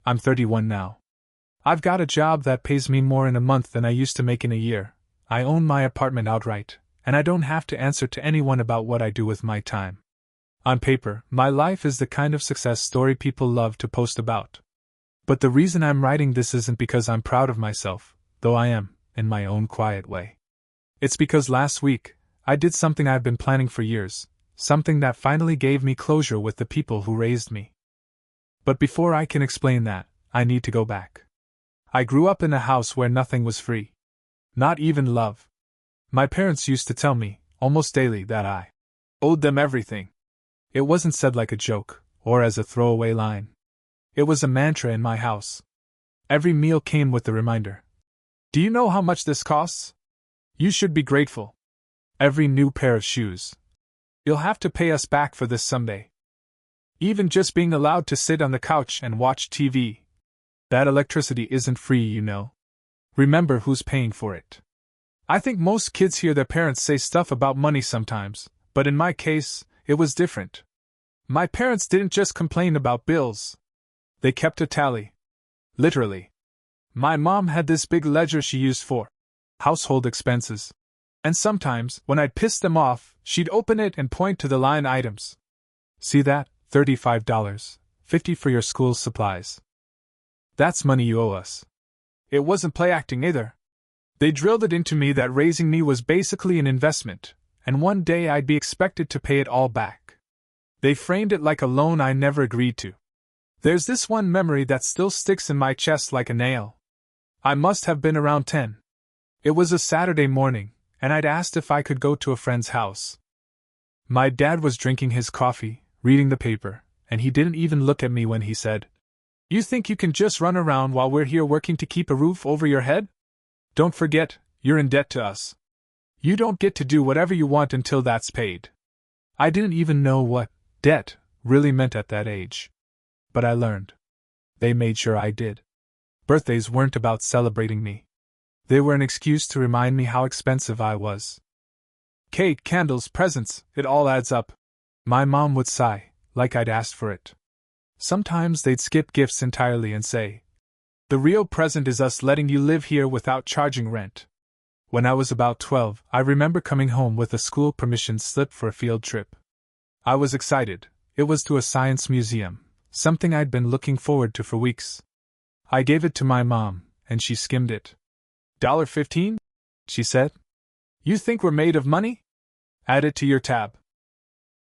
I'm 31 now. I've got a job that pays me more in a month than I used to make in a year. I own my apartment outright, and I don't have to answer to anyone about what I do with my time. On paper, my life is the kind of success story people love to post about. But the reason I'm writing this isn't because I'm proud of myself, though I am, in my own quiet way. It's because last week, I did something I've been planning for years, something that finally gave me closure with the people who raised me. But before I can explain that, I need to go back. I grew up in a house where nothing was free. Not even love. My parents used to tell me, almost daily, that I owed them everything. It wasn't said like a joke, or as a throwaway line. It was a mantra in my house. Every meal came with the reminder. Do you know how much this costs? You should be grateful. Every new pair of shoes. You'll have to pay us back for this someday. Even just being allowed to sit on the couch and watch TV. That electricity isn't free, you know. Remember who's paying for it. I think most kids hear their parents say stuff about money sometimes, but in my case, it was different. My parents didn't just complain about bills. They kept a tally. Literally. My mom had this big ledger she used for household expenses. And sometimes, when I'd piss them off, she'd open it and point to the line items. See that? $35, $50 for your school supplies. That's money you owe us. It wasn't play acting either. They drilled it into me that raising me was basically an investment, and one day I'd be expected to pay it all back. They framed it like a loan I never agreed to. There's this one memory that still sticks in my chest like a nail. I must have been around 10. It was a Saturday morning, and I'd asked if I could go to a friend's house. My dad was drinking his coffee, reading the paper, and he didn't even look at me when he said, "You think you can just run around while we're here working to keep a roof over your head? Don't forget, you're in debt to us. You don't get to do whatever you want until that's paid." I didn't even know what debt really meant at that age. But I learned. They made sure I did. Birthdays weren't about celebrating me. They were an excuse to remind me how expensive I was. Cake, candles, presents, it all adds up. My mom would sigh, like I'd asked for it. Sometimes they'd skip gifts entirely and say, "The real present is us letting you live here without charging rent." When I was about 12, I remember coming home with a school permission slip for a field trip. I was excited. It was to a science museum, something I'd been looking forward to for weeks. I gave it to my mom, and she skimmed it. $15? She said. "You think we're made of money? Add it to your tab."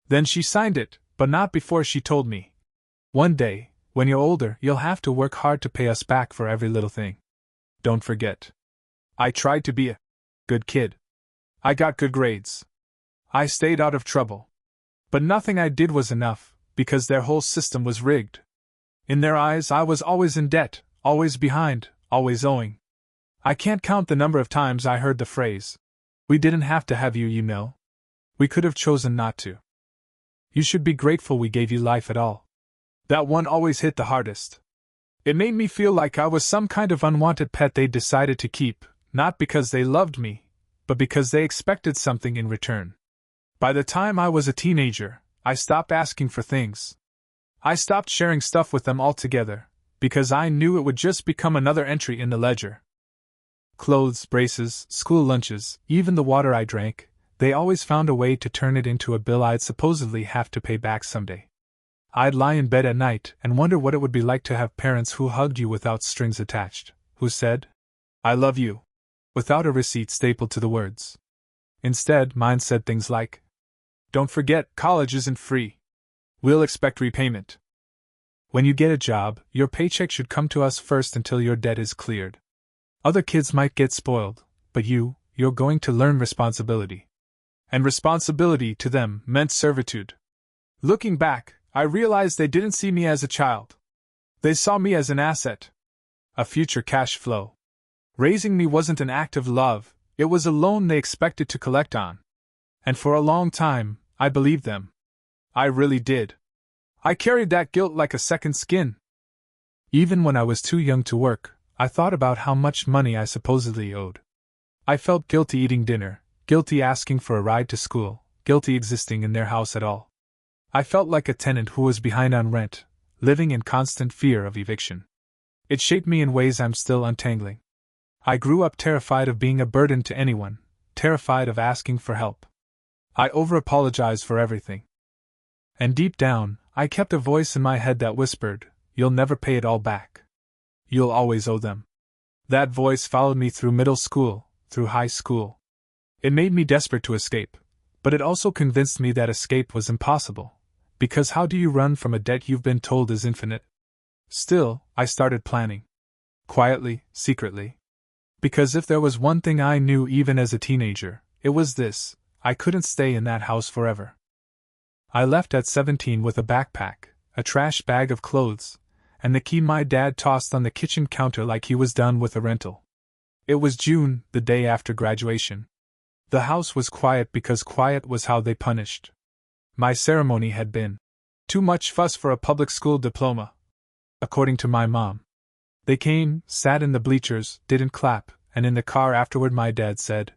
Then she signed it, but not before she told me. "One day, when you're older, you'll have to work hard to pay us back for every little thing. Don't forget." I tried to be a good kid. I got good grades. I stayed out of trouble. But nothing I did was enough, because their whole system was rigged. In their eyes, I was always in debt, always behind, always owing. I can't count the number of times I heard the phrase, "We didn't have to have you, you know. We could have chosen not to. You should be grateful we gave you life at all." That one always hit the hardest. It made me feel like I was some kind of unwanted pet they decided to keep, not because they loved me, but because they expected something in return. By the time I was a teenager, I stopped asking for things. I stopped sharing stuff with them altogether, because I knew it would just become another entry in the ledger. Clothes, braces, school lunches, even the water I drank, they always found a way to turn it into a bill I'd supposedly have to pay back someday. I'd lie in bed at night and wonder what it would be like to have parents who hugged you without strings attached, who said, "I love you," without a receipt stapled to the words. Instead, mine said things like, "Don't forget, college isn't free. We'll expect repayment. When you get a job, your paycheck should come to us first until your debt is cleared. Other kids might get spoiled, but you're going to learn responsibility." And responsibility to them meant servitude. Looking back, I realized they didn't see me as a child. They saw me as an asset. A future cash flow. Raising me wasn't an act of love, it was a loan they expected to collect on. And for a long time, I believed them. I really did. I carried that guilt like a second skin. Even when I was too young to work, I thought about how much money I supposedly owed. I felt guilty eating dinner, guilty asking for a ride to school, guilty existing in their house at all. I felt like a tenant who was behind on rent, living in constant fear of eviction. It shaped me in ways I'm still untangling. I grew up terrified of being a burden to anyone, terrified of asking for help. I over-apologized for everything. And deep down, I kept a voice in my head that whispered, "You'll never pay it all back. You'll always owe them." That voice followed me through middle school, through high school. It made me desperate to escape, but it also convinced me that escape was impossible, because how do you run from a debt you've been told is infinite? Still, I started planning. Quietly, secretly. Because if there was one thing I knew even as a teenager, it was this: I couldn't stay in that house forever. I left at 17 with a backpack, a trash bag of clothes, and the key my dad tossed on the kitchen counter like he was done with a rental. It was June, the day after graduation. The house was quiet because quiet was how they punished. My ceremony had been too much fuss for a public school diploma, according to my mom. They came, sat in the bleachers, didn't clap, and in the car afterward my dad said,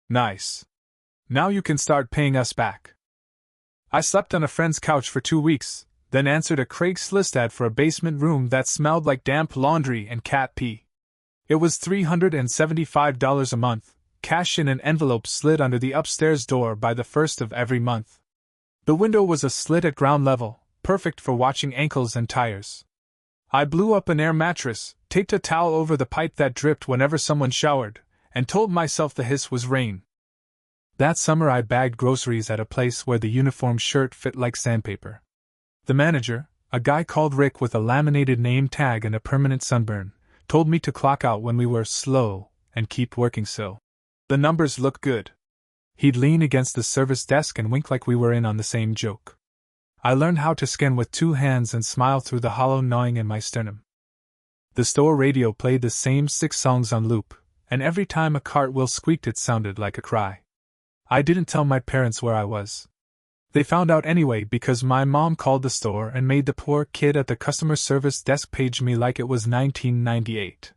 "Nice. Now you can start paying us back." I slept on a friend's couch for 2 weeks, then answered a Craigslist ad for a basement room that smelled like damp laundry and cat pee. It was $375 a month, cash in an envelope slid under the upstairs door by the first of every month. The window was a slit at ground level, perfect for watching ankles and tires. I blew up an air mattress, taped a towel over the pipe that dripped whenever someone showered, and told myself the hiss was rain. That summer I bagged groceries at a place where the uniform shirt fit like sandpaper. The manager, a guy called Rick with a laminated name tag and a permanent sunburn, told me to clock out when we were slow and keep working so the numbers looked good. He'd lean against the service desk and wink like we were in on the same joke. I learned how to scan with 2 hands and smile through the hollow gnawing in my sternum. The store radio played the same 6 songs on loop, and every time a cartwheel squeaked it sounded like a cry. I didn't tell my parents where I was. They found out anyway because my mom called the store and made the poor kid at the customer service desk page me like it was 1998.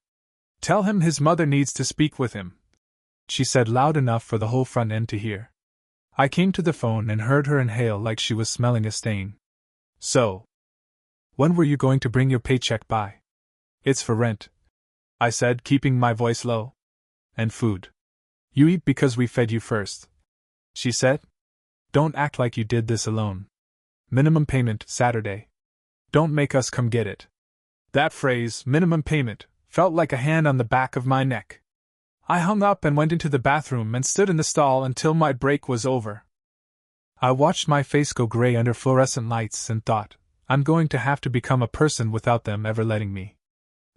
"Tell him his mother needs to speak with him," she said loud enough for the whole front end to hear. I came to the phone and heard her inhale like she was smelling a stain. "So, when were you going to bring your paycheck by?" "It's for rent," I said, keeping my voice low. "And food. You eat because we fed you first," she said. "Don't act like you did this alone. Minimum payment, Saturday. Don't make us come get it." That phrase, minimum payment, felt like a hand on the back of my neck. I hung up and went into the bathroom and stood in the stall until my break was over. I watched my face go gray under fluorescent lights and thought, I'm going to have to become a person without them ever letting me.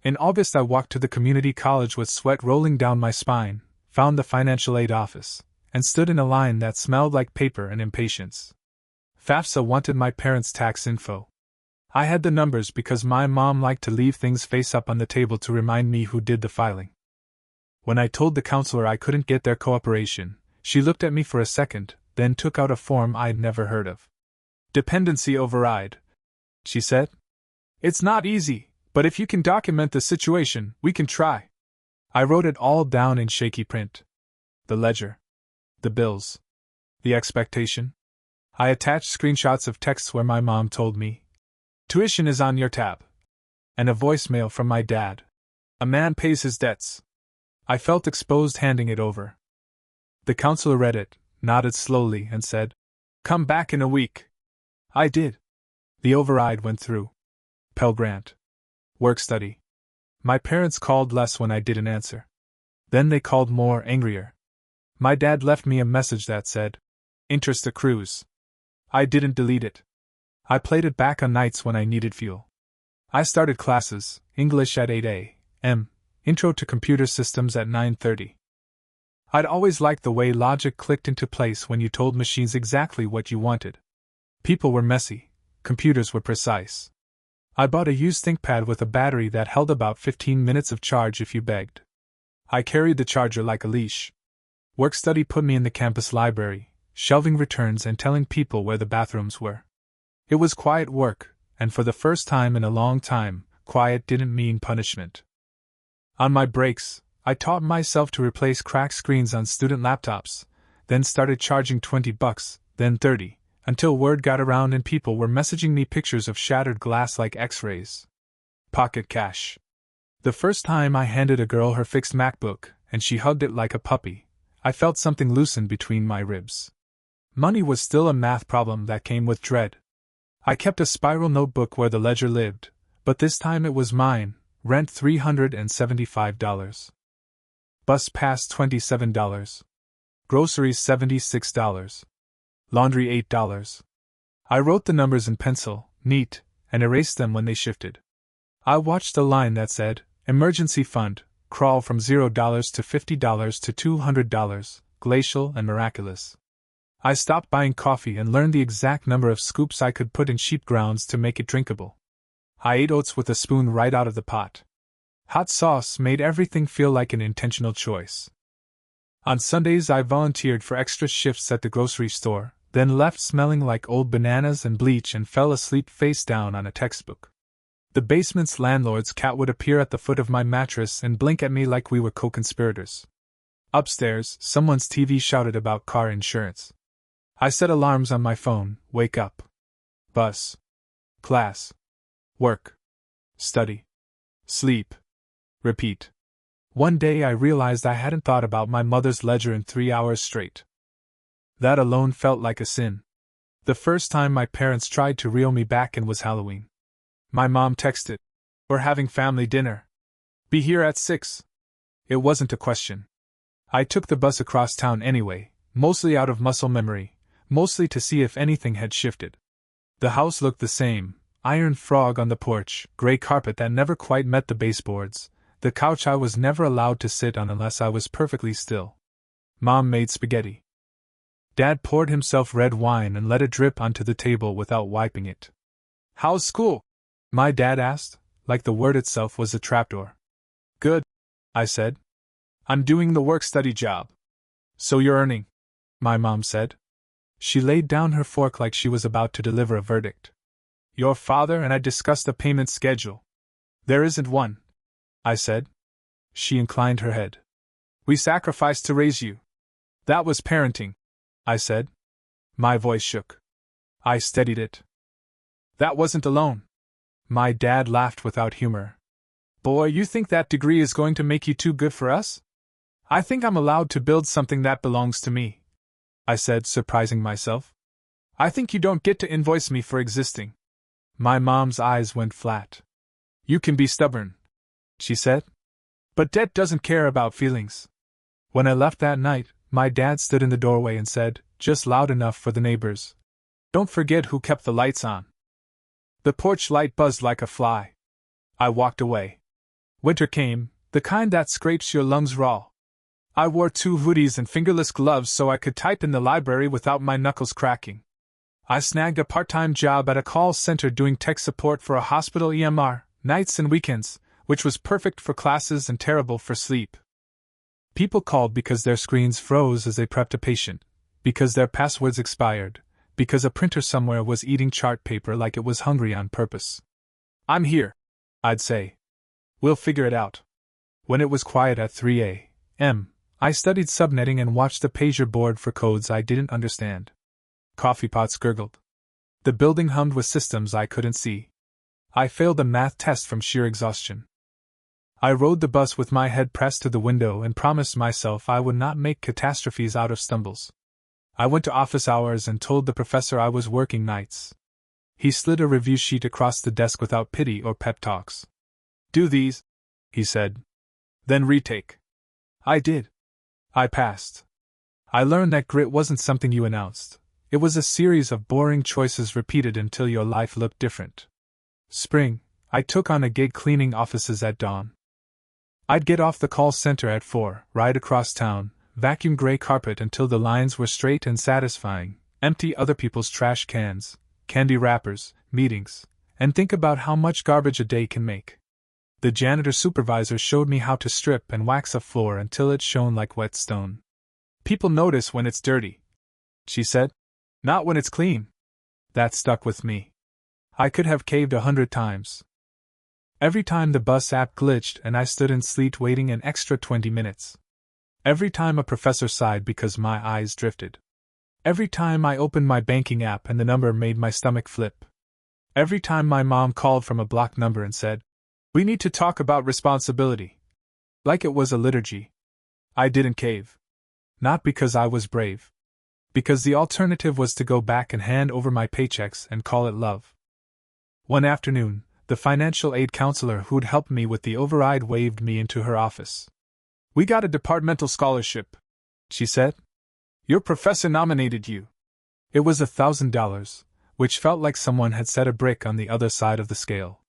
In August I walked to the community college with sweat rolling down my spine, found the financial aid office, and stood in a line that smelled like paper and impatience. FAFSA wanted my parents' tax info. I had the numbers because my mom liked to leave things face up on the table to remind me who did the filing. When I told the counselor I couldn't get their cooperation, she looked at me for a second, then took out a form I'd never heard of. "Dependency override," she said. "It's not easy, but if you can document the situation, we can try." I wrote it all down in shaky print. The ledger. The bills. The expectation. I attached screenshots of texts where my mom told me, "Tuition is on your tab." And a voicemail from my dad. "A man pays his debts." I felt exposed handing it over. The counselor read it, nodded slowly, and said, "Come back in a week." I did. The override went through. Pell Grant. Work study. My parents called less when I didn't answer. Then they called more, angrier. My dad left me a message that said, "Interest accrues." I didn't delete it. I played it back on nights when I needed fuel. I started classes, English at 8 a.m., Intro to Computer Systems at 9:30. I'd always liked the way logic clicked into place when you told machines exactly what you wanted. People were messy, computers were precise. I bought a used ThinkPad with a battery that held about 15 minutes of charge if you begged. I carried the charger like a leash. Work study put me in the campus library, shelving returns and telling people where the bathrooms were. It was quiet work, and for the first time in a long time, quiet didn't mean punishment. On my breaks, I taught myself to replace cracked screens on student laptops, then started charging $20, then 30, until word got around and people were messaging me pictures of shattered glass like X-rays. Pocket cash. The first time I handed a girl her fixed MacBook, and she hugged it like a puppy, I felt something loosen between my ribs. Money was still a math problem that came with dread. I kept a spiral notebook where the ledger lived, but this time it was mine, rent $375. Bus pass $27. Groceries $76. Laundry $8. I wrote the numbers in pencil, neat, and erased them when they shifted. I watched a line that said, Emergency Fund, crawl from $0 to $50 to $200, glacial and miraculous. I stopped buying coffee and learned the exact number of scoops I could put in sheep grounds to make it drinkable. I ate oats with a spoon right out of the pot. Hot sauce made everything feel like an intentional choice. On Sundays I volunteered for extra shifts at the grocery store, then left smelling like old bananas and bleach and fell asleep face down on a textbook. The basement's landlord's cat would appear at the foot of my mattress and blink at me like we were co-conspirators. Upstairs, someone's TV shouted about car insurance. I set alarms on my phone: wake up, bus, class, work, study, sleep, repeat. One day I realized I hadn't thought about my mother's ledger in 3 hours straight. That alone felt like a sin. The first time my parents tried to reel me back in was Halloween. My mom texted, "We're having family dinner. Be here at 6. It wasn't a question. I took the bus across town anyway, mostly out of muscle memory, mostly to see if anything had shifted. The house looked the same: iron frog on the porch, gray carpet that never quite met the baseboards, the couch I was never allowed to sit on unless I was perfectly still. Mom made spaghetti. Dad poured himself red wine and let it drip onto the table without wiping it. "How's school?" my dad asked, like the word itself was a trapdoor. "Good," I said. "I'm doing the work-study job." "So you're earning?" my mom said. She laid down her fork like she was about to deliver a verdict. "Your father and I discussed a payment schedule." "There isn't one," I said. She inclined her head. "We sacrificed to raise you." "That was parenting," I said. My voice shook. I steadied it. "That wasn't alone." My dad laughed without humor. "Boy, you think that degree is going to make you too good for us? I think I'm allowed to build something that belongs to me," I said, surprising myself. "I think you don't get to invoice me for existing." My mom's eyes went flat. "You can be stubborn," she said. "But debt doesn't care about feelings." When I left that night, my dad stood in the doorway and said, just loud enough for the neighbors, "Don't forget who kept the lights on." The porch light buzzed like a fly. I walked away. Winter came, the kind that scrapes your lungs raw. I wore 2 hoodies and fingerless gloves so I could type in the library without my knuckles cracking. I snagged a part-time job at a call center doing tech support for a hospital EMR, nights and weekends, which was perfect for classes and terrible for sleep. People called because their screens froze as they prepped a patient, because their passwords expired, because a printer somewhere was eating chart paper like it was hungry on purpose. "I'm here," I'd say. "We'll figure it out." When it was quiet at 3 a.m., I studied subnetting and watched the pager board for codes I didn't understand. Coffee pots gurgled. The building hummed with systems I couldn't see. I failed a math test from sheer exhaustion. I rode the bus with my head pressed to the window and promised myself I would not make catastrophes out of stumbles. I went to office hours and told the professor I was working nights. He slid a review sheet across the desk without pity or pep talks. "Do these," he said. "Then retake." I did. I passed. I learned that grit wasn't something you announced. It was a series of boring choices repeated until your life looked different. Spring, I took on a gig cleaning offices at dawn. I'd get off the call center at 4, ride across town, vacuum gray carpet until the lines were straight and satisfying, empty other people's trash cans, candy wrappers, meetings, and think about how much garbage a day can make. The janitor supervisor showed me how to strip and wax a floor until it shone like wet stone. "People notice when it's dirty," she said. "Not when it's clean." That stuck with me. I could have caved 100 times. Every time the bus app glitched and I stood in sleet waiting an extra 20 minutes. Every time a professor sighed because my eyes drifted. Every time I opened my banking app and the number made my stomach flip. Every time my mom called from a blocked number and said, We need to talk about responsibility. Like it was a liturgy. I didn't cave. Not because I was brave. Because the alternative was to go back and hand over my paychecks and call it love. One afternoon, the financial aid counselor who'd helped me with the override waved me into her office. "We got a departmental scholarship," she said. "Your professor nominated you." It was $1,000, which felt like someone had set a brick on the other side of the scale.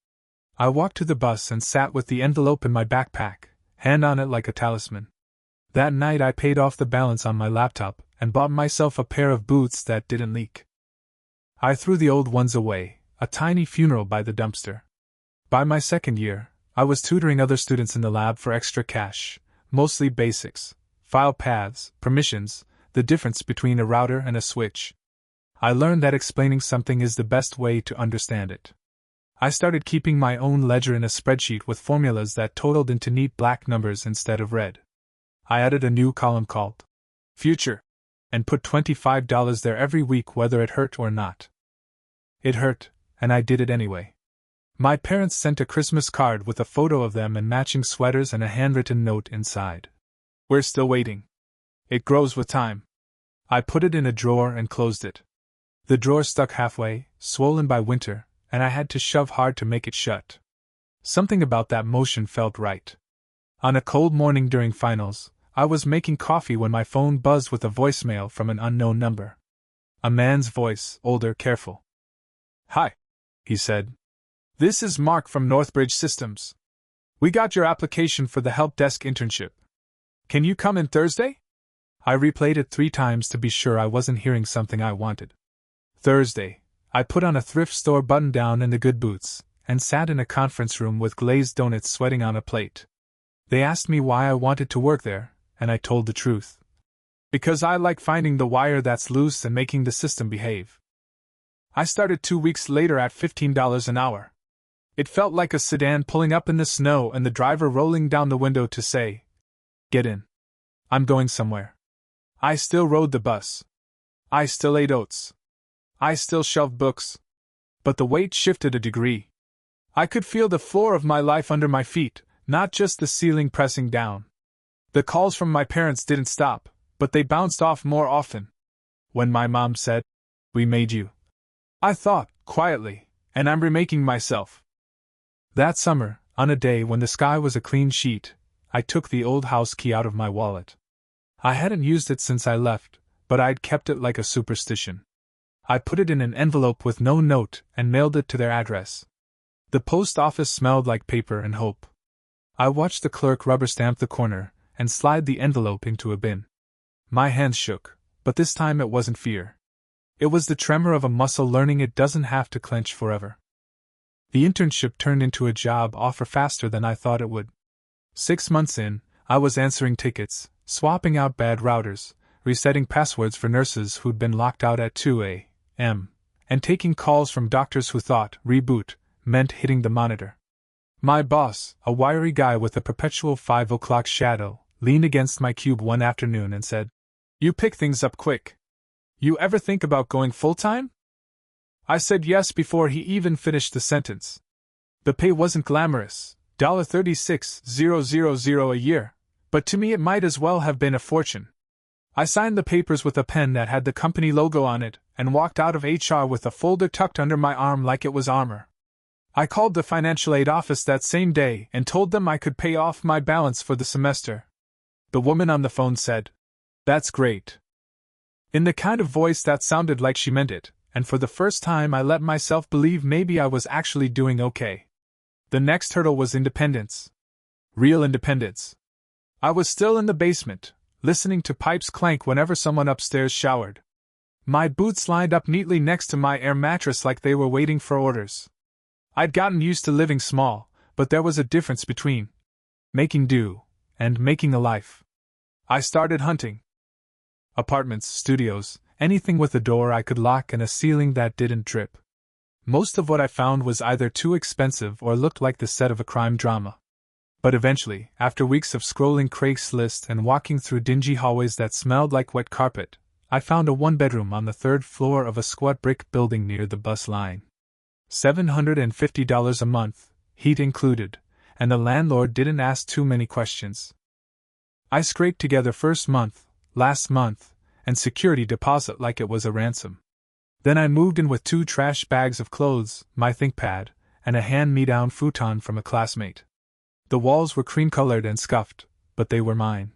I walked to the bus and sat with the envelope in my backpack, hand on it like a talisman. That night I paid off the balance on my laptop and bought myself a pair of boots that didn't leak. I threw the old ones away, a tiny funeral by the dumpster. By my second year, I was tutoring other students in the lab for extra cash, mostly basics, file paths, permissions, the difference between a router and a switch. I learned that explaining something is the best way to understand it. I started keeping my own ledger in a spreadsheet with formulas that totaled into neat black numbers instead of red. I added a new column called Future and put $25 there every week whether it hurt or not. It hurt, and I did it anyway. My parents sent a Christmas card with a photo of them and matching sweaters and a handwritten note inside. "We're still waiting. It grows with time." I put it in a drawer and closed it. The drawer stuck halfway, swollen by winter, and I had to shove hard to make it shut. Something about that motion felt right. On a cold morning during finals, I was making coffee when my phone buzzed with a voicemail from an unknown number. A man's voice, older, careful. "Hi," he said. "This is Mark from Northbridge Systems. We got your application for the help desk internship. Can you come in Thursday?" I replayed it 3 times to be sure I wasn't hearing something I wanted. Thursday, I put on a thrift store button-down and the good boots, and sat in a conference room with glazed donuts sweating on a plate. They asked me why I wanted to work there, and I told the truth. Because I like finding the wire that's loose and making the system behave. I started 2 weeks later at $15 an hour. It felt like a sedan pulling up in the snow and the driver rolling down the window to say, "Get in. I'm going somewhere." I still rode the bus. I still ate oats. I still shelved books. But the weight shifted a degree. I could feel the floor of my life under my feet, not just the ceiling pressing down. The calls from my parents didn't stop, but they bounced off more often. When my mom said, "We made you," I thought, quietly, and I'm remaking myself. That summer, on a day when the sky was a clean sheet, I took the old house key out of my wallet. I hadn't used it since I left, but I'd kept it like a superstition. I put it in an envelope with no note and mailed it to their address. The post office smelled like paper and hope. I watched the clerk rubber stamp the corner and slide the envelope into a bin. My hands shook, but this time it wasn't fear. It was the tremor of a muscle learning it doesn't have to clench forever. The internship turned into a job offer faster than I thought it would. 6 months in, I was answering tickets, swapping out bad routers, resetting passwords for nurses who'd been locked out at 2 a.m., and taking calls from doctors who thought reboot meant hitting the monitor. My boss, a wiry guy with a perpetual 5 o'clock shadow, leaned against my cube one afternoon and said, "You pick things up quick. You ever think about going full-time?" I said yes before he even finished the sentence. The pay wasn't glamorous, $36,000 a year, but to me it might as well have been a fortune. I signed the papers with a pen that had the company logo on it and walked out of HR with a folder tucked under my arm like it was armor. I called the financial aid office that same day and told them I could pay off my balance for the semester. The woman on the phone said, "That's great," in the kind of voice that sounded like she meant it, and for the first time I let myself believe maybe I was actually doing okay. The next hurdle was independence. Real independence. I was still in the basement, listening to pipes clank whenever someone upstairs showered. My boots lined up neatly next to my air mattress like they were waiting for orders. I'd gotten used to living small, but there was a difference between making do and making a life. I started hunting. Apartments, studios, anything with a door I could lock and a ceiling that didn't drip. Most of what I found was either too expensive or looked like the set of a crime drama. But eventually, after weeks of scrolling Craigslist and walking through dingy hallways that smelled like wet carpet, I found a 1-bedroom on the 3rd floor of a squat brick building near the bus line. $750 a month, heat included, and the landlord didn't ask too many questions. I scraped together first month, last month, and security deposit like it was a ransom. Then I moved in with 2 trash bags of clothes, my ThinkPad, and a hand-me-down futon from a classmate. The walls were cream-colored and scuffed, but they were mine.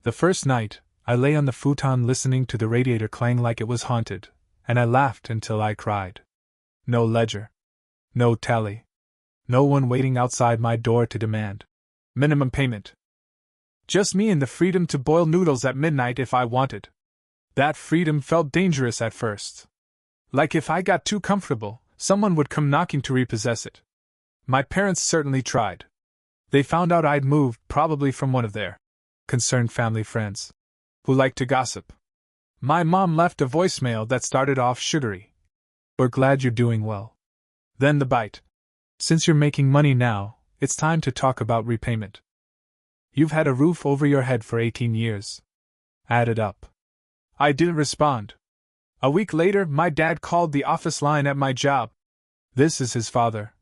The first night, I lay on the futon listening to the radiator clang like it was haunted, and I laughed until I cried. No ledger. No tally. No one waiting outside my door to demand minimum payment. Just me and the freedom to boil noodles at midnight if I wanted. That freedom felt dangerous at first. Like if I got too comfortable, someone would come knocking to repossess it. My parents certainly tried. They found out I'd moved, probably from one of their concerned family friends, who liked to gossip. My mom left a voicemail that started off sugary. "We're glad you're doing well." Then the bite. "Since you're making money now, it's time to talk about repayment. You've had a roof over your head for 18 years. Add it up." I didn't respond. A week later, my dad called the office line at my job. "This is his father,"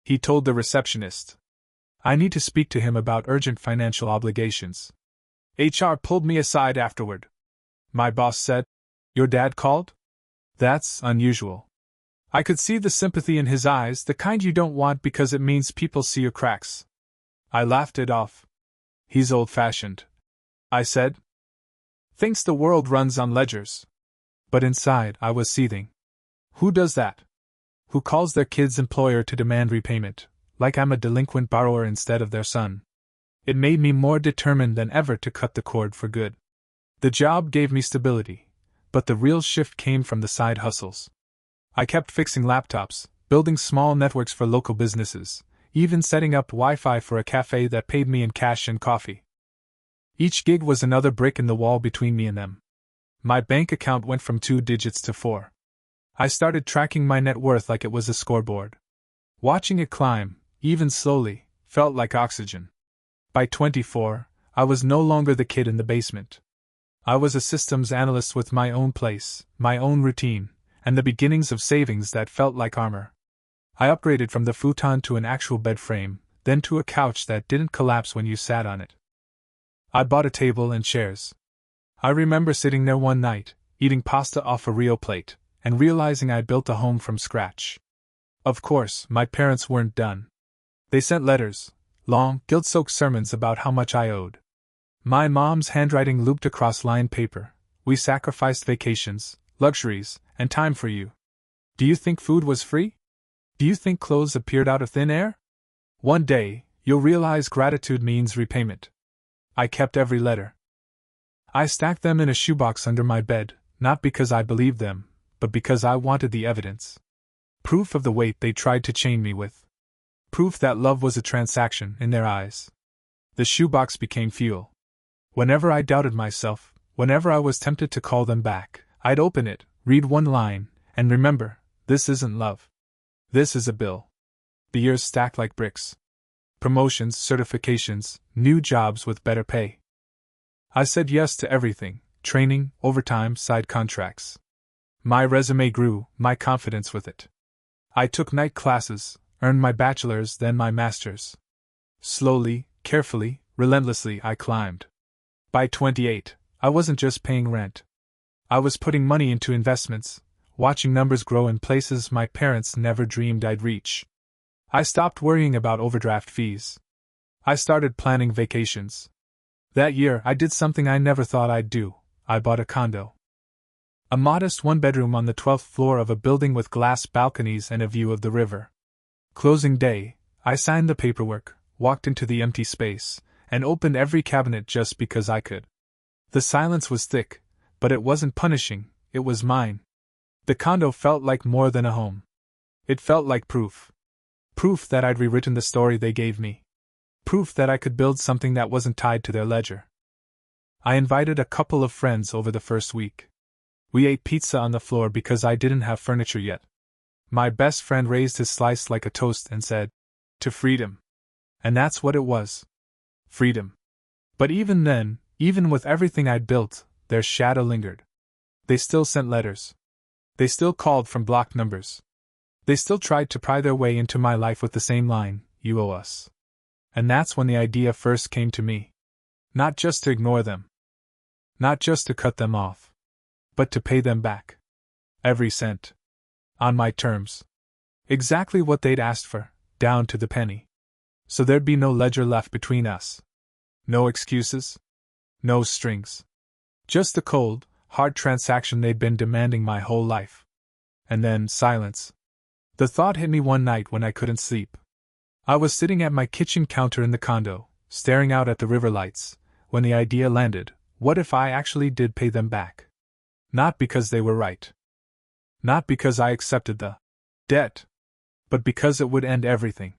he told the receptionist. "I need to speak to him about urgent financial obligations." HR pulled me aside afterward. My boss said, "Your dad called? That's unusual." I could see the sympathy in his eyes, the kind you don't want because it means people see your cracks. I laughed it off. "He's old-fashioned," I said. "Thinks the world runs on ledgers." But inside, I was seething. Who does that? Who calls their kid's employer to demand repayment, like I'm a delinquent borrower instead of their son? It made me more determined than ever to cut the cord for good. The job gave me stability, but the real shift came from the side hustles. I kept fixing laptops, building small networks for local businesses, even setting up Wi-Fi for a cafe that paid me in cash and coffee. Each gig was another brick in the wall between me and them. My bank account went from 2 digits to 4. I started tracking my net worth like it was a scoreboard. Watching it climb, even slowly, felt like oxygen. By 24, I was no longer the kid in the basement. I was a systems analyst with my own place, my own routine, and the beginnings of savings that felt like armor. I upgraded from the futon to an actual bed frame, then to a couch that didn't collapse when you sat on it. I bought a table and chairs. I remember sitting there one night, eating pasta off a Rio plate, and realizing I'd built a home from scratch. Of course, my parents weren't done. They sent letters, long, guilt-soaked sermons about how much I owed. My mom's handwriting looped across lined paper. "We sacrificed vacations, luxuries, and time for you. Do you think food was free? Do you think clothes appeared out of thin air? One day, you'll realize gratitude means repayment." I kept every letter. I stacked them in a shoebox under my bed, not because I believed them, but because I wanted the evidence. Proof of the weight they tried to chain me with. Proof that love was a transaction in their eyes. The shoebox became fuel. Whenever I doubted myself, whenever I was tempted to call them back, I'd open it, read one line, and remember, this isn't love. This is a bill. The years stacked like bricks. Promotions, certifications, new jobs with better pay. I said yes to everything: training, overtime, side contracts. My resume grew, my confidence with it. I took night classes, earned my bachelor's, then my master's. Slowly, carefully, relentlessly I climbed. By 28, I wasn't just paying rent. I was putting money into investments, watching numbers grow in places my parents never dreamed I'd reach. I stopped worrying about overdraft fees. I started planning vacations. That year I did something I never thought I'd do: I bought a condo. A modest one-bedroom on the 12th floor of a building with glass balconies and a view of the river. Closing day, I signed the paperwork, walked into the empty space, and opened every cabinet just because I could. The silence was thick, but it wasn't punishing, it was mine. The condo felt like more than a home. It felt like proof. Proof that I'd rewritten the story they gave me. Proof that I could build something that wasn't tied to their ledger. I invited a couple of friends over the first week. We ate pizza on the floor because I didn't have furniture yet. My best friend raised his slice like a toast and said, "To freedom." And that's what it was. Freedom. But even then, even with everything I'd built, their shadow lingered. They still sent letters. They still called from blocked numbers. They still tried to pry their way into my life with the same line: "You owe us." And that's when the idea first came to me. Not just to ignore them. Not just to cut them off. But to pay them back. Every cent. On my terms. Exactly what they'd asked for, down to the penny. So there'd be no ledger left between us. No excuses. No strings. Just the cold, hard transaction they'd been demanding my whole life. And then silence. The thought hit me one night when I couldn't sleep. I was sitting at my kitchen counter in the condo, staring out at the river lights, when the idea landed: what if I actually did pay them back? Not because they were right. Not because I accepted the debt. But because it would end everything.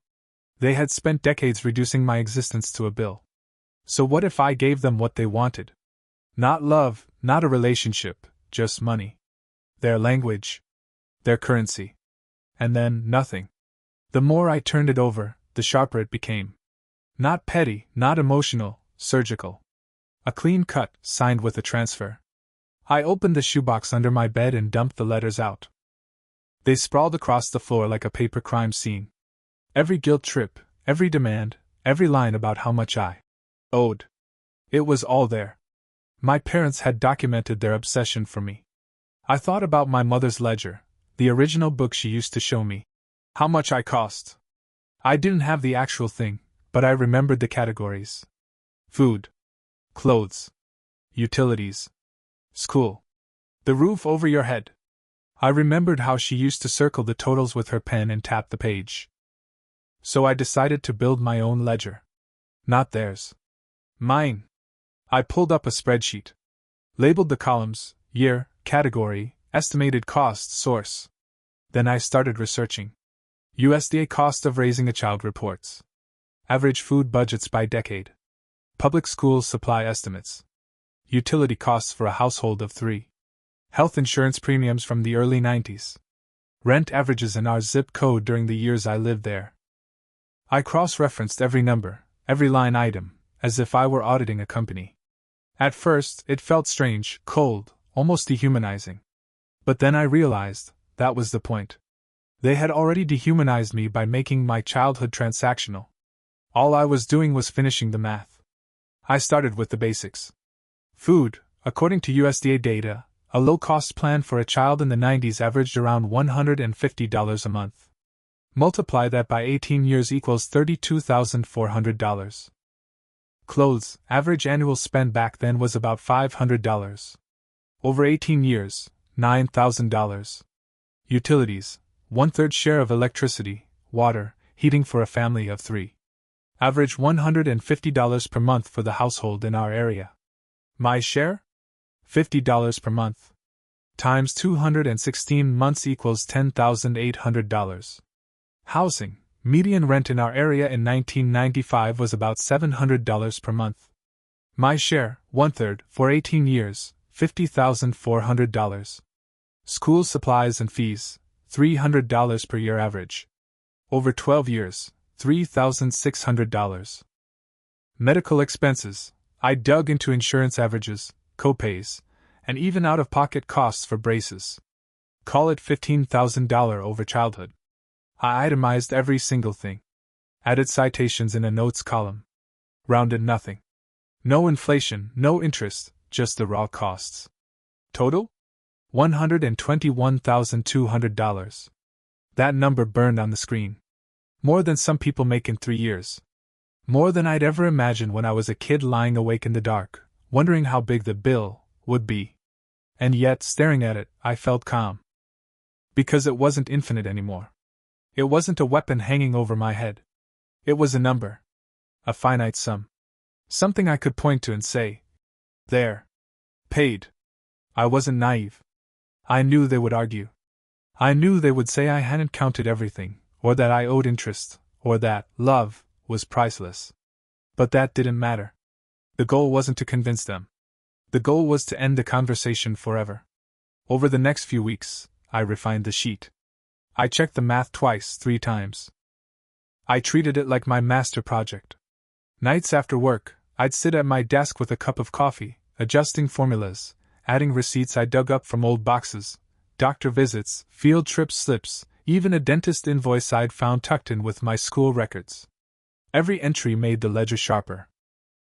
They had spent decades reducing my existence to a bill. So what if I gave them what they wanted? Not love, not a relationship, just money. Their language. Their currency. And then, nothing. The more I turned it over, the sharper it became. Not petty, not emotional, surgical. A clean cut, signed with a transfer. I opened the shoebox under my bed and dumped the letters out. They sprawled across the floor like a paper crime scene. Every guilt trip, every demand, every line about how much I owed. It was all there. My parents had documented their obsession for me. I thought about my mother's ledger, the original book she used to show me. How much I cost. I didn't have the actual thing, but I remembered the categories. Food. Clothes. Utilities. School. The roof over your head. I remembered how she used to circle the totals with her pen and tap the page. So I decided to build my own ledger. Not theirs. Mine. I pulled up a spreadsheet. Labeled the columns: year, category, estimated cost, source. Then I started researching. USDA cost of raising a child reports. Average food budgets by decade. Public school supply estimates. Utility costs for a household of 3. Health insurance premiums from the early 90s. Rent averages in our zip code during the years I lived there. I cross-referenced every number, every line item, as if I were auditing a company. At first, it felt strange, cold, almost dehumanizing. But then I realized that was the point. They had already dehumanized me by making my childhood transactional. All I was doing was finishing the math. I started with the basics. Food, according to USDA data, a low-cost plan for a child in the 90s averaged around $150 a month. Multiply that by 18 years equals $32,400. Clothes, average annual spend back then was about $500. Over 18 years, $9,000. Utilities, 1/3 share of electricity, water, heating for a family of 3. Average $150 per month for the household in our area. My share? $50 per month. Times 216 months equals $10,800. Housing, median rent in our area in 1995 was about $700 per month. My share, 1/3, for 18 years, $50,400. School supplies and fees, $300 per year average. Over 12 years, $3,600. Medical expenses, I dug into insurance averages, co-pays, and even out-of-pocket costs for braces. Call it $15,000 over childhood. I itemized every single thing. Added citations in a notes column. Rounded nothing. No inflation, no interest, just the raw costs. Total? $121,200. That number burned on the screen. More than some people make in 3 years. More than I'd ever imagined when I was a kid lying awake in the dark, wondering how big the bill would be. And yet, staring at it, I felt calm. Because it wasn't infinite anymore. It wasn't a weapon hanging over my head. It was a number. A finite sum. Something I could point to and say, there. Paid. I wasn't naive. I knew they would argue. I knew they would say I hadn't counted everything, or that I owed interest, or that love was priceless. But that didn't matter. The goal wasn't to convince them. The goal was to end the conversation forever. Over the next few weeks, I refined the sheet. I checked the math twice, 3 times. I treated it like my master project. Nights after work, I'd sit at my desk with a cup of coffee, adjusting formulas, adding receipts I dug up from old boxes, doctor visits, field trip slips, even a dentist invoice I'd found tucked in with my school records. Every entry made the ledger sharper.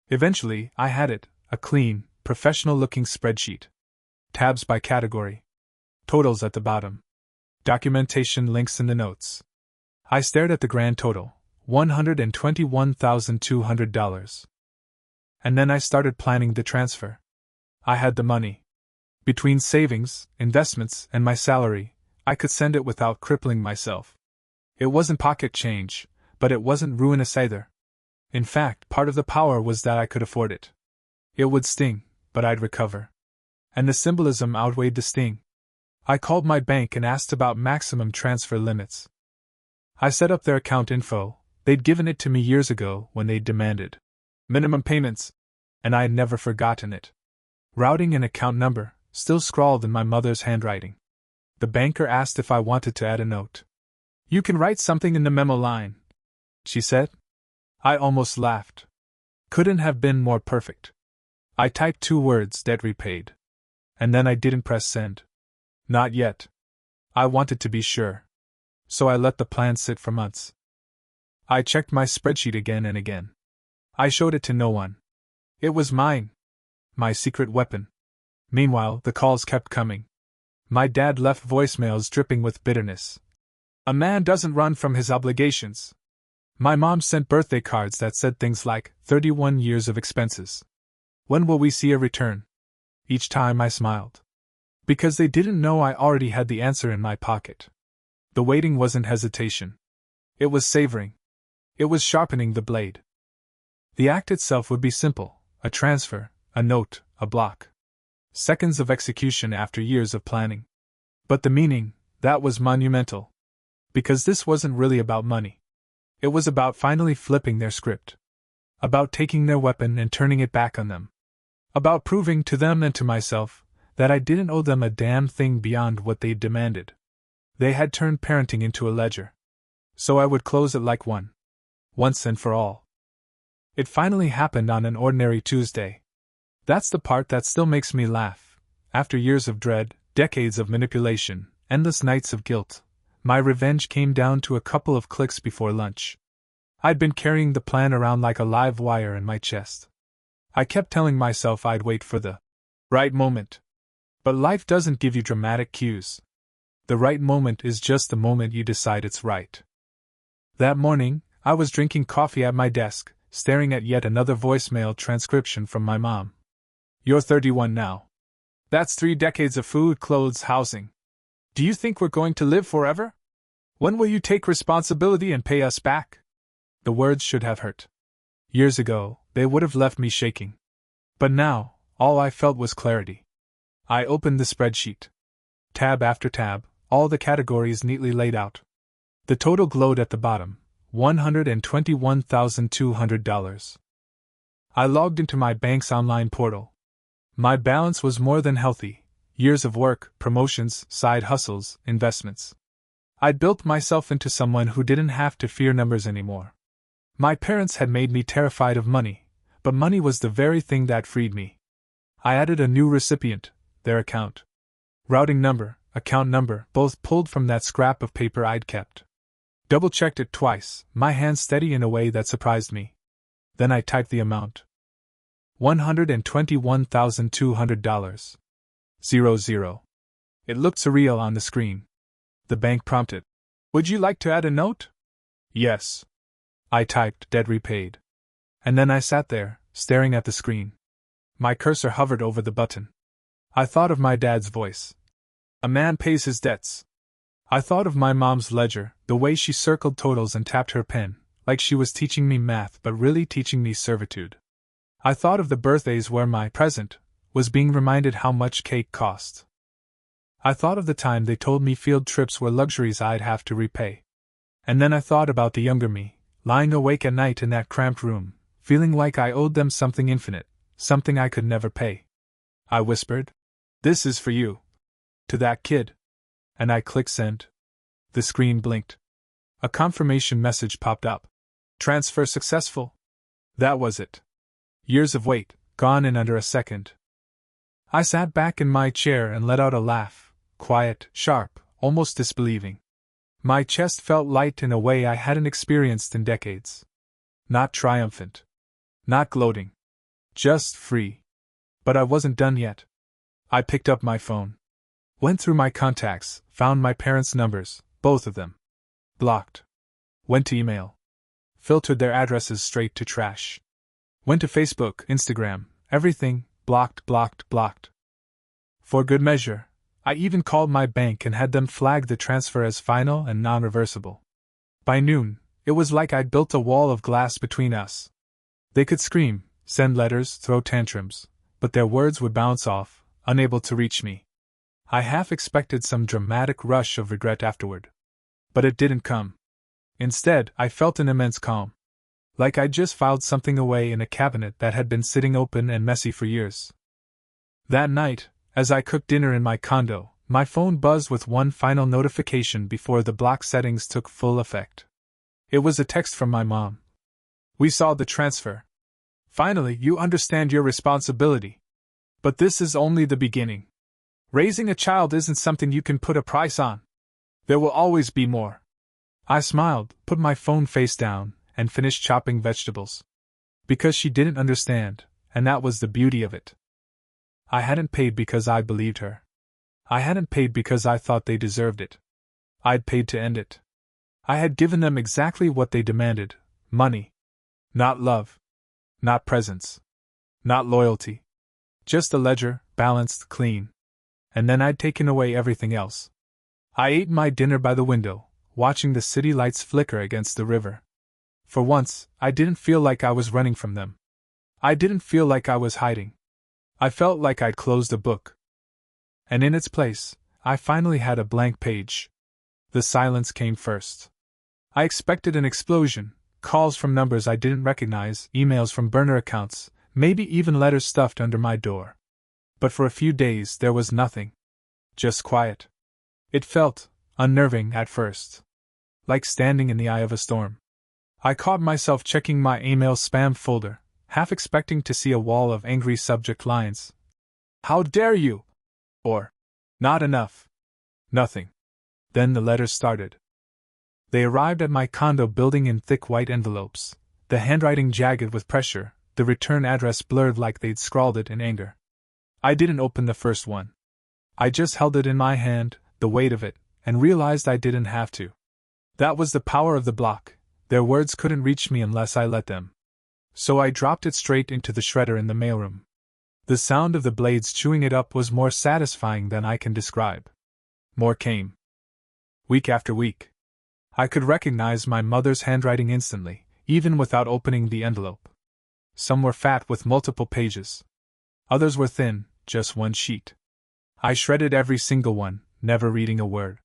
Eventually, I had it, a clean, professional-looking spreadsheet. Tabs by category. Totals at the bottom. Documentation links in the notes. I stared at the grand total, $121,200. And then I started planning the transfer. I had the money. Between savings, investments, and my salary, I could send it without crippling myself. It wasn't pocket change, but it wasn't ruinous either. In fact, part of the power was that I could afford it. It would sting, but I'd recover. And the symbolism outweighed the sting. I called my bank and asked about maximum transfer limits. I set up their account info. They'd given it to me years ago when they'd demanded minimum payments, and I had never forgotten it. Routing and account number, still scrawled in my mother's handwriting. The banker asked if I wanted to add a note. "You can write something in the memo line," she said. I almost laughed. Couldn't have been more perfect. I typed 2 words: debt repaid. And then I didn't press send. Not yet. I wanted to be sure. So I let the plan sit for months. I checked my spreadsheet again and again. I showed it to no one. It was mine. My secret weapon. Meanwhile, the calls kept coming. My dad left voicemails dripping with bitterness. A man doesn't run from his obligations. My mom sent birthday cards that said things like, 31 years of expenses. When will we see a return? Each time I smiled. Because they didn't know I already had the answer in my pocket. The waiting wasn't hesitation. It was savoring. It was sharpening the blade. The act itself would be simple: a transfer, a note, a block. Seconds of execution after years of planning. But the meaning, that was monumental. Because this wasn't really about money. It was about finally flipping their script. About taking their weapon and turning it back on them. About proving to them and to myself that I didn't owe them a damn thing beyond what they'd demanded. They had turned parenting into a ledger. So I would close it like one. Once and for all. It finally happened on an ordinary Tuesday. That's the part that still makes me laugh. After years of dread, decades of manipulation, endless nights of guilt, my revenge came down to a couple of clicks before lunch. I'd been carrying the plan around like a live wire in my chest. I kept telling myself I'd wait for the right moment. But life doesn't give you dramatic cues. The right moment is just the moment you decide it's right. That morning, I was drinking coffee at my desk, staring at yet another voicemail transcription from my mom. "You're 31 now. That's 3 decades of food, clothes, housing. Do you think we're going to live forever? When will you take responsibility and pay us back?" The words should have hurt. Years ago, they would have left me shaking. But now, all I felt was clarity. I opened the spreadsheet. Tab after tab, all the categories neatly laid out. The total glowed at the bottom, $121,200. I logged into my bank's online portal. My balance was more than healthy. Years of work, promotions, side hustles, investments. I'd built myself into someone who didn't have to fear numbers anymore. My parents had made me terrified of money, but money was the very thing that freed me. I added a new recipient, their account. Routing number, account number, both pulled from that scrap of paper I'd kept. Double-checked it twice, my hand steady in a way that surprised me. Then I typed the amount. $121,200. 00. It looked surreal on the screen. The bank prompted. "Would you like to add a note?" "Yes." I typed, "debt repaid." And then I sat there, staring at the screen. My cursor hovered over the button. I thought of my dad's voice. "A man pays his debts." I thought of my mom's ledger, the way she circled totals and tapped her pen, like she was teaching me math but really teaching me servitude. I thought of the birthdays where my present was being reminded how much cake cost. I thought of the time they told me field trips were luxuries I'd have to repay. And then I thought about the younger me, lying awake at night in that cramped room, feeling like I owed them something infinite, something I could never pay. I whispered, "This is for you." To that kid. And I clicked send. The screen blinked. A confirmation message popped up. Transfer successful. That was it. Years of wait, gone in under a second. I sat back in my chair and let out a laugh, quiet, sharp, almost disbelieving. My chest felt light in a way I hadn't experienced in decades. Not triumphant. Not gloating. Just free. But I wasn't done yet. I picked up my phone. Went through my contacts, found my parents' numbers, both of them. Blocked. Went to email. Filtered their addresses straight to trash. Went to Facebook, Instagram, everything, blocked. For good measure, I even called my bank and had them flag the transfer as final and non-reversible. By noon, it was like I'd built a wall of glass between us. They could scream, send letters, throw tantrums, but their words would bounce off, unable to reach me. I half expected some dramatic rush of regret afterward. But it didn't come. Instead, I felt an immense calm. Like I'd just filed something away in a cabinet that had been sitting open and messy for years. That night, as I cooked dinner in my condo, my phone buzzed with one final notification before the block settings took full effect. It was a text from my mom. "We saw the transfer. Finally, you understand your responsibility. But this is only the beginning. Raising a child isn't something you can put a price on. There will always be more." I smiled, put my phone face down, and finished chopping vegetables. Because she didn't understand, and that was the beauty of it. I hadn't paid because I believed her. I hadn't paid because I thought they deserved it. I'd paid to end it. I had given them exactly what they demanded: money. Not love. Not presence. Not loyalty. Just a ledger, balanced, clean. And then I'd taken away everything else. I ate my dinner by the window, watching the city lights flicker against the river. For once, I didn't feel like I was running from them. I didn't feel like I was hiding. I felt like I'd closed a book. And in its place, I finally had a blank page. The silence came first. I expected an explosion, calls from numbers I didn't recognize, emails from burner accounts, maybe even letters stuffed under my door. But for a few days there was nothing. Just quiet. It felt unnerving at first. Like standing in the eye of a storm. I caught myself checking my email spam folder, half expecting to see a wall of angry subject lines. "How dare you?" Or, "Not enough." Nothing. Then the letters started. They arrived at my condo building in thick white envelopes, the handwriting jagged with pressure, the return address blurred like they'd scrawled it in anger. I didn't open the first one. I just held it in my hand, the weight of it, and realized I didn't have to. That was the power of the block. Their words couldn't reach me unless I let them. So I dropped it straight into the shredder in the mailroom. The sound of the blades chewing it up was more satisfying than I can describe. More came. Week after week. I could recognize my mother's handwriting instantly, even without opening the envelope. Some were fat with multiple pages. Others were thin, just one sheet. I shredded every single one, never reading a word.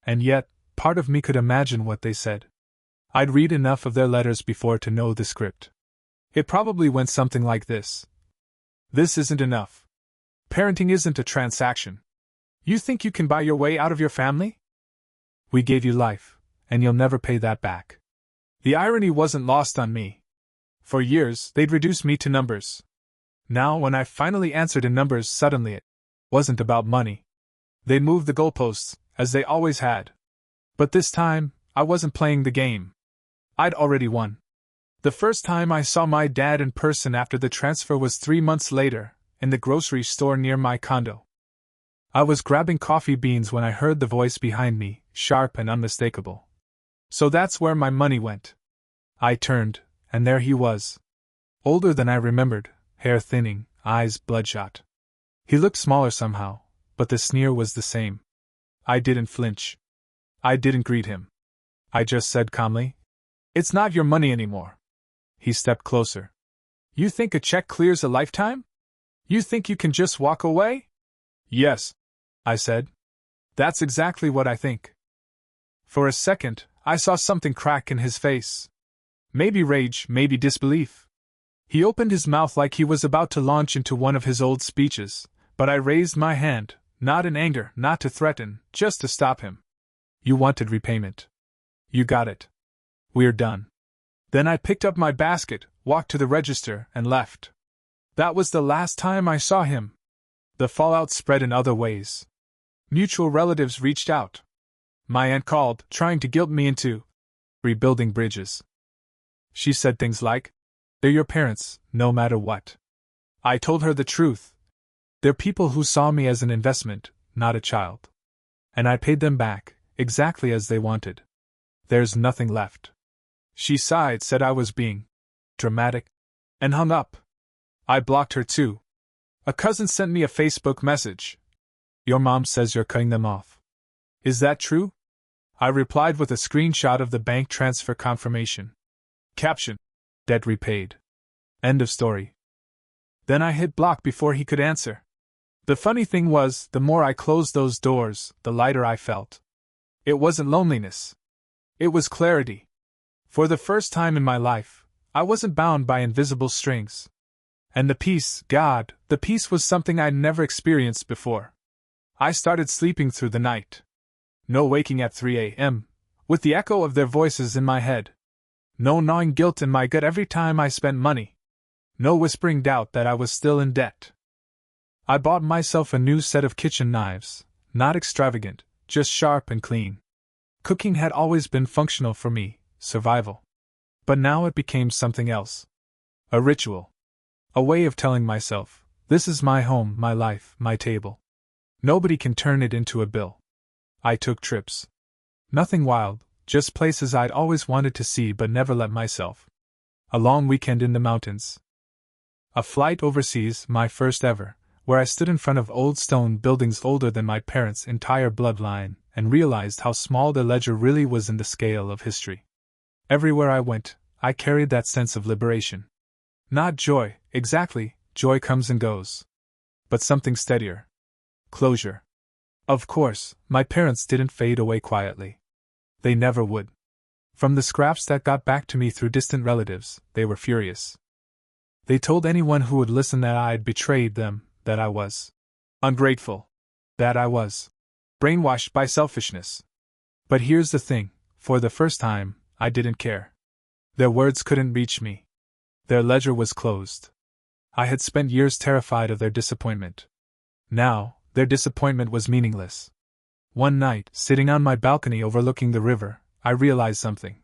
And yet, part of me could imagine what they said. I'd read enough of their letters before to know the script. It probably went something like this. "This isn't enough. Parenting isn't a transaction. You think you can buy your way out of your family? We gave you life, and you'll never pay that back." The irony wasn't lost on me. For years, they'd reduced me to numbers. Now, when I finally answered in numbers, suddenly it wasn't about money. They'd moved the goalposts, as they always had. But this time, I wasn't playing the game. I'd already won. The first time I saw my dad in person after the transfer was 3 months later, in the grocery store near my condo. I was grabbing coffee beans when I heard the voice behind me, sharp and unmistakable. "So that's where my money went." I turned, and there he was. Older than I remembered, hair thinning, eyes bloodshot. He looked smaller somehow, but the sneer was the same. I didn't flinch. I didn't greet him. I just said calmly, "It's not your money anymore." He stepped closer. "You think a check clears a lifetime? You think you can just walk away?" "Yes," I said. "That's exactly what I think." For a second, I saw something crack in his face. Maybe rage, maybe disbelief. He opened his mouth like he was about to launch into one of his old speeches, but I raised my hand, not in anger, not to threaten, just to stop him. "You wanted repayment. You got it. We're done." Then I picked up my basket, walked to the register, and left. That was the last time I saw him. The fallout spread in other ways. Mutual relatives reached out. My aunt called, trying to guilt me into rebuilding bridges. She said things like, "They're your parents, no matter what." I told her the truth. They're people who saw me as an investment, not a child. And I paid them back, exactly as they wanted. There's nothing left. She sighed, said I was being dramatic, and hung up. I blocked her too. A cousin sent me a Facebook message. "Your mom says you're cutting them off. Is that true?" I replied with a screenshot of the bank transfer confirmation. Caption: Debt repaid. End of story. Then I hit block before he could answer. The funny thing was, the more I closed those doors, the lighter I felt. It wasn't loneliness. It was clarity. For the first time in my life, I wasn't bound by invisible strings. And the peace, God, the peace was something I'd never experienced before. I started sleeping through the night. No waking at 3 a.m., with the echo of their voices in my head. No gnawing guilt in my gut every time I spent money. No whispering doubt that I was still in debt. I bought myself a new set of kitchen knives, not extravagant, just sharp and clean. Cooking had always been functional for me, survival. But now it became something else. A ritual. A way of telling myself, this is my home, my life, my table. Nobody can turn it into a bill. I took trips. Nothing wild, just places I'd always wanted to see but never let myself. A long weekend in the mountains. A flight overseas, my first ever, where I stood in front of old stone buildings older than my parents' entire bloodline, and realized how small their ledger really was in the scale of history. Everywhere I went, I carried that sense of liberation. Not joy, exactly, joy comes and goes. But something steadier. Closure. Of course, my parents didn't fade away quietly. They never would. From the scraps that got back to me through distant relatives, they were furious. They told anyone who would listen that I'd betrayed them, that I was ungrateful, that I was brainwashed by selfishness. But here's the thing, for the first time, I didn't care. Their words couldn't reach me. Their ledger was closed. I had spent years terrified of their disappointment. Now, their disappointment was meaningless. One night, sitting on my balcony overlooking the river, I realized something.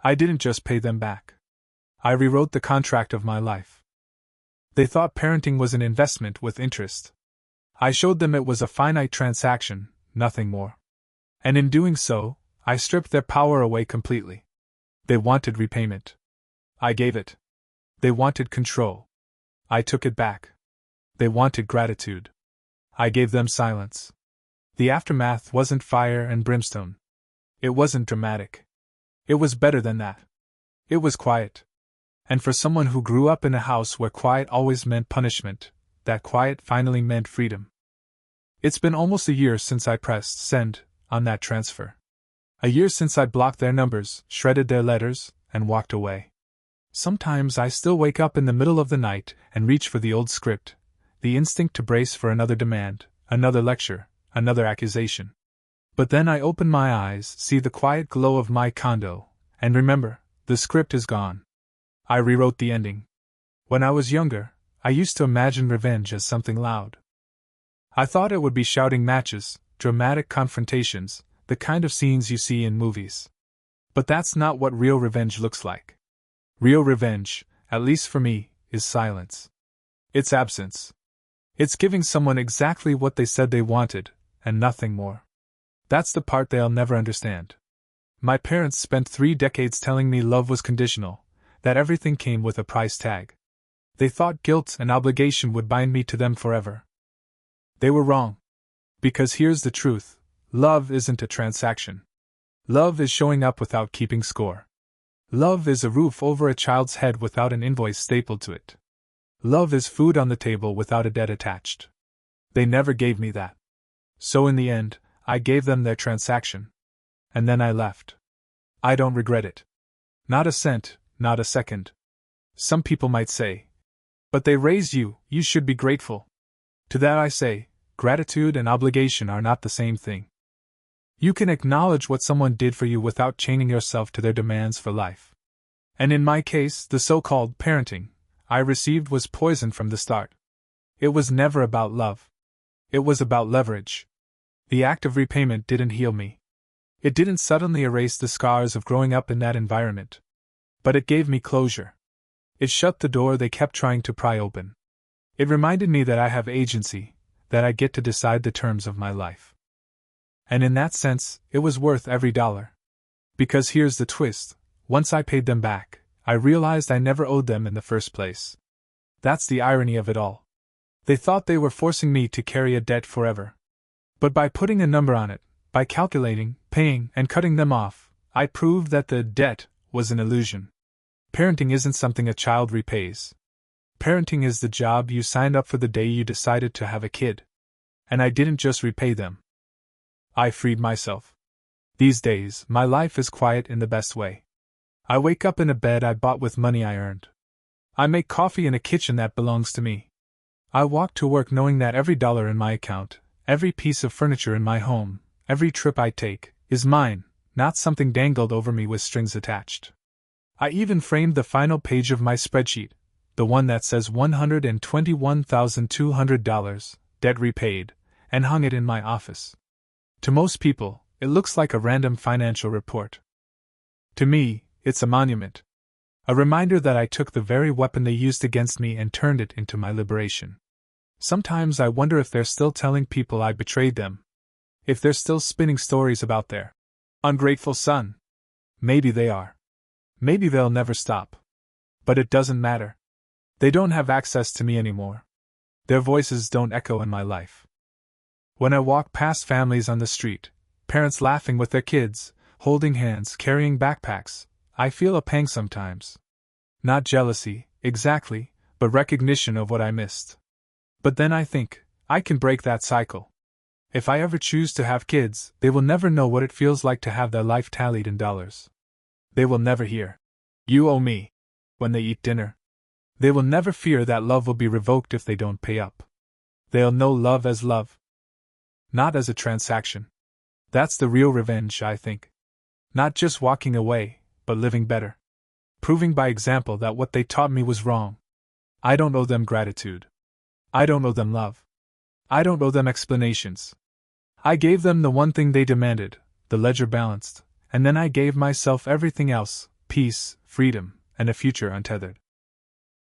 I didn't just pay them back. I rewrote the contract of my life. They thought parenting was an investment with interest. I showed them it was a finite transaction, nothing more. And in doing so, I stripped their power away completely. They wanted repayment. I gave it. They wanted control. I took it back. They wanted gratitude. I gave them silence. The aftermath wasn't fire and brimstone. It wasn't dramatic. It was better than that. It was quiet. And for someone who grew up in a house where quiet always meant punishment, that quiet finally meant freedom. It's been almost a year since I pressed send on that transfer. A year since I blocked their numbers, shredded their letters, and walked away. Sometimes I still wake up in the middle of the night and reach for the old script, the instinct to brace for another demand, another lecture, another accusation. But then I open my eyes, see the quiet glow of my condo, and remember, the script is gone. I rewrote the ending. When I was younger, I used to imagine revenge as something loud. I thought it would be shouting matches, dramatic confrontations, the kind of scenes you see in movies. But that's not what real revenge looks like. Real revenge, at least for me, is silence. It's absence. It's giving someone exactly what they said they wanted, and nothing more. That's the part they'll never understand. My parents spent 3 decades telling me love was conditional, that everything came with a price tag. They thought guilt and obligation would bind me to them forever. They were wrong. Because here's the truth, love isn't a transaction. Love is showing up without keeping score. Love is a roof over a child's head without an invoice stapled to it. Love is food on the table without a debt attached. They never gave me that. So in the end, I gave them their transaction. And then I left. I don't regret it. Not a cent, not a second. Some people might say, but they raised you, you should be grateful. To that I say, gratitude and obligation are not the same thing. You can acknowledge what someone did for you without chaining yourself to their demands for life. And in my case, the so-called parenting I received was poison from the start. It was never about love. It was about leverage. The act of repayment didn't heal me. It didn't suddenly erase the scars of growing up in that environment. But it gave me closure. It shut the door they kept trying to pry open. It reminded me that I have agency, that I get to decide the terms of my life. And in that sense, it was worth every dollar. Because here's the twist: once I paid them back, I realized I never owed them in the first place. That's the irony of it all. They thought they were forcing me to carry a debt forever. But by putting a number on it, by calculating, paying, and cutting them off, I proved that the debt was an illusion. Parenting isn't something a child repays. Parenting is the job you signed up for the day you decided to have a kid. And I didn't just repay them. I freed myself. These days, my life is quiet in the best way. I wake up in a bed I bought with money I earned. I make coffee in a kitchen that belongs to me. I walk to work knowing that every dollar in my account, every piece of furniture in my home, every trip I take, is mine, not something dangled over me with strings attached. I even framed the final page of my spreadsheet, the one that says $121,200, debt repaid, and hung it in my office. To most people, it looks like a random financial report. To me, it's a monument. A reminder that I took the very weapon they used against me and turned it into my liberation. Sometimes I wonder if they're still telling people I betrayed them. If they're still spinning stories about their ungrateful son. Maybe they are. Maybe they'll never stop. But it doesn't matter. They don't have access to me anymore. Their voices don't echo in my life. When I walk past families on the street, parents laughing with their kids, holding hands, carrying backpacks, I feel a pang sometimes. Not jealousy, exactly, but recognition of what I missed. But then I think, I can break that cycle. If I ever choose to have kids, they will never know what it feels like to have their life tallied in dollars. They will never hear, "You owe me," when they eat dinner. They will never fear that love will be revoked if they don't pay up. They'll know love as love. Not as a transaction. That's the real revenge, I think. Not just walking away, but living better. Proving by example that what they taught me was wrong. I don't owe them gratitude. I don't owe them love. I don't owe them explanations. I gave them the one thing they demanded, the ledger balanced, and then I gave myself everything else: peace, freedom, and a future untethered.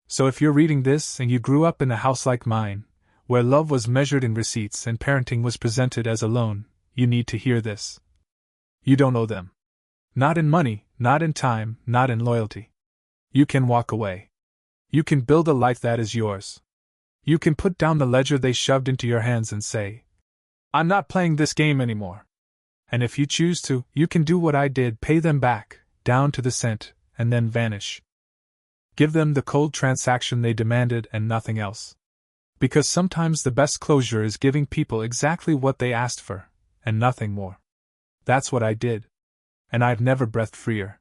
So if you're reading this and you grew up in a house like mine, where love was measured in receipts and parenting was presented as a loan, you need to hear this. You don't owe them. Not in money, not in time, not in loyalty. You can walk away. You can build a life that is yours. You can put down the ledger they shoved into your hands and say, "I'm not playing this game anymore." And if you choose to, you can do what I did: pay them back, down to the cent, and then vanish. Give them the cold transaction they demanded and nothing else. Because sometimes the best closure is giving people exactly what they asked for, and nothing more. That's what I did. And I've never breathed freer.